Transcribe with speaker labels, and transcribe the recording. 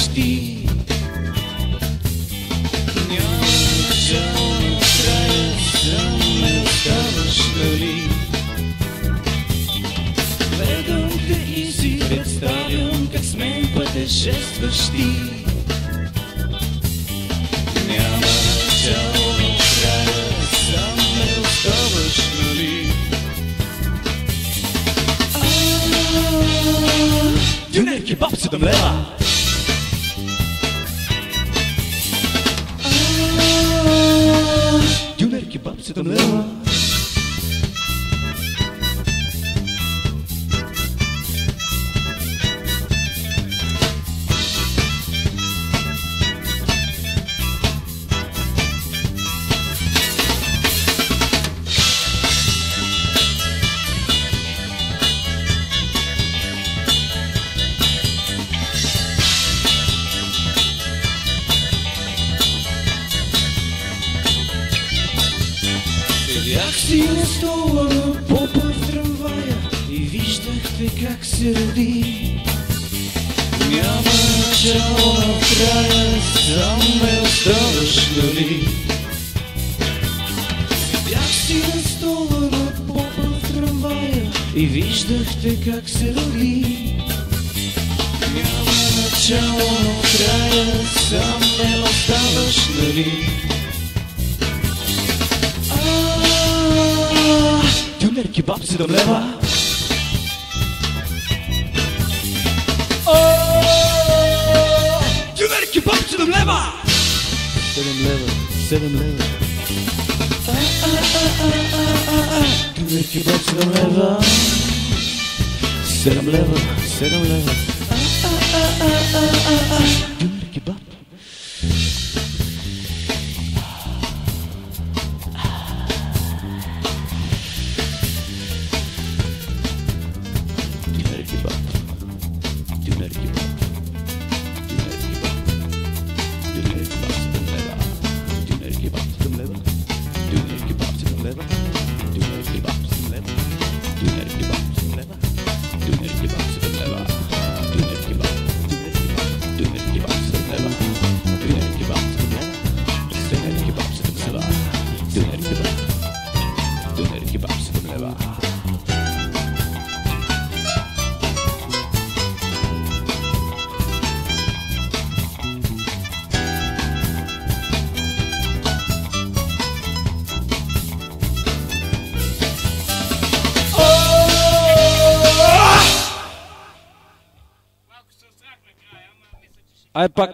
Speaker 1: вкъщи. Няма начало на края, сам ме оставаш, нали? Гледам те и си представям как с мен пътешестваш ти. Няма начало на края, сам ме оставаш, нали? Дюнер кебаб 7 лева. Дюнер кебаб 7 лева. Седях си на стола на попа в трамвая и виждахте как се роди. Няма начало на края, сам ме оставаш, нали? Седях си на стола на попа в трамвая и виждахте как се роди. Няма начало на края, сам ме оставаш, нали? Дюнер кебаб 7 лева. Дюнер кебаб 7 лева. 7 лева, 7 лева. Дюнер кебаб 7 лева. 7 лева, 7 лева. Дюнер кебаб.
Speaker 2: Ай пак.